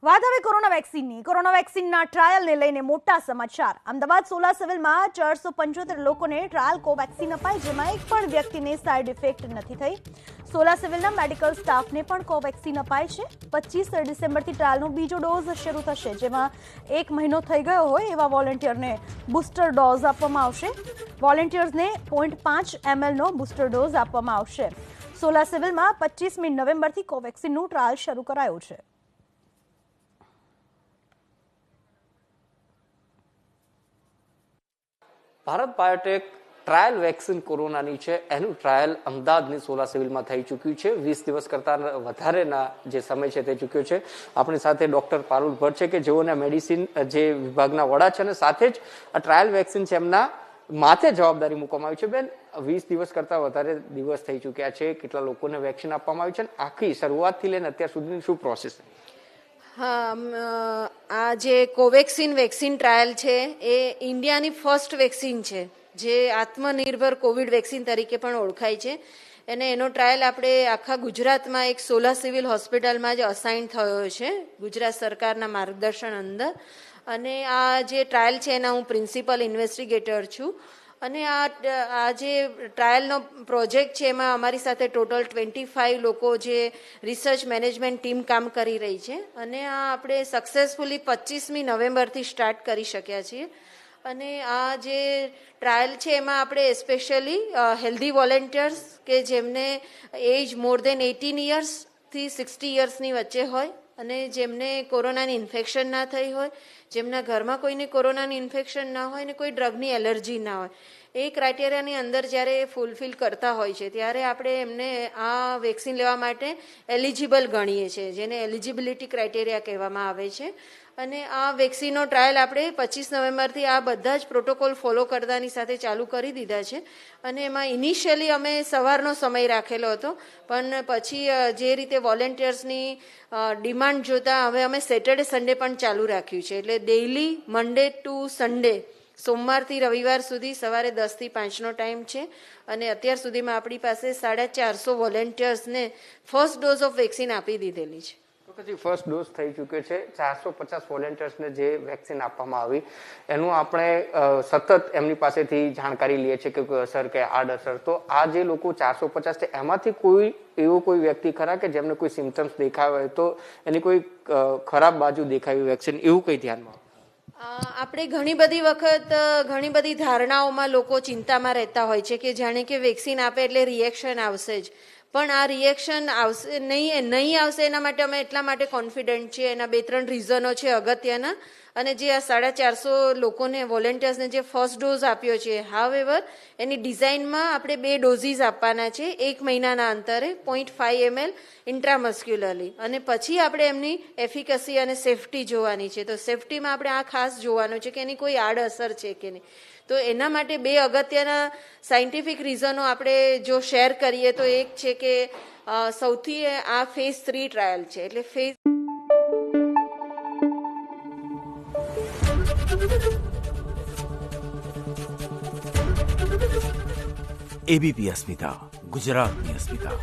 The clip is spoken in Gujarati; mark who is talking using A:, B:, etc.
A: વાત હવે કોરોના વેક્સિનની। કોરોના વેક્સિનના ટ્રાયલને લઈને મોટા સમાચાર। અમદાવાદ સોલા સિવિલમાં 475 લોકોને ટ્રાયલ કોવેક્સિન અપાઈ, જેમાં એક પણ વ્યક્તિને સાઇડ ઇફેક્ટ નથી થઈ। સોલા સિવિલના મેડિકલ સ્ટાફને પણ કોવેક્સિન અપાઈ છે। 25 ડિસેમ્બરથી ટ્રાયલનો બીજો ડોઝ શરૂ થશે, જેમાં 1 મહિનો થઈ ગયો હોય એવા વોલેન્ટિયરને બૂસ્ટર ડોઝ આપવામાં આવશે। વોલેન્ટિયર્સને 0.5 mlનો બૂસ્ટર ડોઝ આપવામાં આવશે। સોલા સિવિલમાં 25મી નવેમ્બરથી કોવેક્સિનનું ટ્રાયલ શરૂ કરાયું છે।
B: ભારત બાયોટેક ટ્રાયલ વેક્સિન કોરોનાની છે, એનું ટ્રાયલ અમદાવાદની સોલા સિવિલમાં થઈ ચૂક્યું છે। 20 દિવસ કરતાં વધારેના જે સમય છે તે ચૂક્યો છે। આપણી સાથે ડોક્ટર પારુલ ભટ્ટ છે કે જેઓના મેડિસિન જે વિભાગના વડા છે અને સાથે જ આ ટ્રાયલ વેક્સિન છે એમના માથે જવાબદારી મૂકવામાં આવી છે। બેન, 20 દિવસ કરતાં વધારે દિવસ થઈ ચૂક્યા છે, કેટલા લોકોને વેક્સિન આપવામાં આવી છે અને આખી શરૂઆતથી લઈને અત્યાર સુધીની શું પ્રોસેસ છે?
C: હા, આ જે કોવેક્સિન વેક્સિન ટ્રાયલ છે એ ઇન્ડિયાની ફર્સ્ટ વેક્સિન છે, જે આત્મનિર્ભર કોવિડ વેક્સિન તરીકે પણ ઓળખાય છે। અને એનો ટ્રાયલ આપણે આખા ગુજરાતમાં એક સોલા સિવિલ હોસ્પિટલમાં જ અસાઇન થયો છે, ગુજરાત સરકારના માર્ગદર્શન અંદર। અને આ જે ટ્રાયલ છે એના હું પ્રિન્સિપલ ઇન્વેસ્ટિગેટર છું। અને આ જે ટ્રાયલનો પ્રોજેક્ટ છે એમાં અમારી સાથે ટોટલ 25 લોકો જે રિસર્ચ મેનેજમેન્ટ ટીમ કામ કરી રહી છે। અને આ આપણે સક્સેસફુલી 25મી નવેમ્બરથી સ્ટાર્ટ કરી શક્યા છીએ। અને આ જે ટ્રાયલ છે એમાં આપણે સ્પેશિયલી હેલ્ધી વોલેન્ટિયર્સ કે જેમને એજ મોર દેન 18 યર્સથી 60 યર્સની વચ્ચે હોય અને જેમને કોરોનાની ઇન્ફેક્શન ના થઈ હોય, જેમના ઘરમાં કોઈને કોરોનાની ઇન્ફેક્શન ના હોય ને કોઈ ડ્રગની એલર્જી ના હોય, એ ક્રાઇટેરિયાની અંદર જ્યારે ફૂલફિલ કરતા હોય છે ત્યારે આપણે એમને આ વેક્સિન લેવા માટે એલિજિબલ ગણીએ છીએ, જેને એલિજિબિલિટી ક્રાઇટેરિયા કહેવામાં આવે છે। અને આ વેક્સિનનો ટ્રાયલ આપણે 25 નવેમ્બરથી આ બધા જ પ્રોટોકોલ ફોલો કરતાની સાથે ચાલુ કરી દીધા છે। અને એમાં ઇનિશિયલી અમે સવારનો સમય રાખેલો હતો, પણ પછી જે રીતે વોલેન્ટિયર્સની ડિમાન્ડ જોતા હવે અમે સેટરડે સન્ડે પણ ચાલુ રાખ્યું છે। એટલે ડેઇલી મંડે ટુ સન્ડે, સોમવારથી રવિવાર સુધી સવારે 10થી 5નો ટાઈમ છે। અને અત્યાર સુધીમાં આપણી પાસે 450 વોલેન્ટિયર્સને ફર્સ્ટ ડોઝ ઓફ વેક્સિન આપી દીધેલી છે।
B: ફર્સ્ટ ડોઝ થઈ ચૂક્યો છે। 450 વોલેન્ટિયર્સને જે વેક્સિન આપવામાં આવી એનું આપણે સતત એમની પાસેથી જાણકારી લઈએ છીએ કે કોઈ અસર કે આડઅસર। તો આ જે લોકો 450 છે એમાંથી કોઈ એવો કોઈ વ્યક્તિ ખરા કે જેમને કોઈ સિમ્ટમ્સ દેખાય હોય તો એની કોઈ ખરાબ બાજુ દેખાય વેક્સિન, એવું કઈ ધ્યાનમાં?
C: આપણે ઘણી બધી વખત ઘણી બધી ધારણાઓમાં લોકો ચિંતામાં રહેતા હોય છે કે જાણે કે વેક્સિન આપે એટલે રિએક્શન આવશે જ, પણ આ રિએક્શન આવશે નહીં આવશે એના માટે અમે એટલા માટે કોન્ફિડન્ટ છીએ। એના 2-3 રીઝનો છે અગત્યના। અને જે આ 450 લોકોને વોલેન્ટિયર્સને જે ફર્સ્ટ ડોઝ આપ્યો છે, હાવેવર એની ડિઝાઇનમાં આપણે 2 ડોઝીસ આપવાના છે 1 મહિનાના અંતરે, 0.5 ml ઇન્ટ્રામસ્ક્યુલરલી। અને પછી આપણે એમની એફિકસી અને સેફટી જોવાની છે। તો સેફટીમાં આપણે આ ખાસ જોવાનું છે કે એની કોઈ આડઅસર છે કે નહીં। તો એના માટે 2 અગત્યના સાયન્ટિફિક રીઝનો આપણે જો શેર કરીએ તો એક છે કે સૌથી આ ફેઝ 3 ટ્રાયલ છે, એટલે ફેઝ
D: એબીપી અસ્મિતા, ગુજરાતની અસ્મિતા।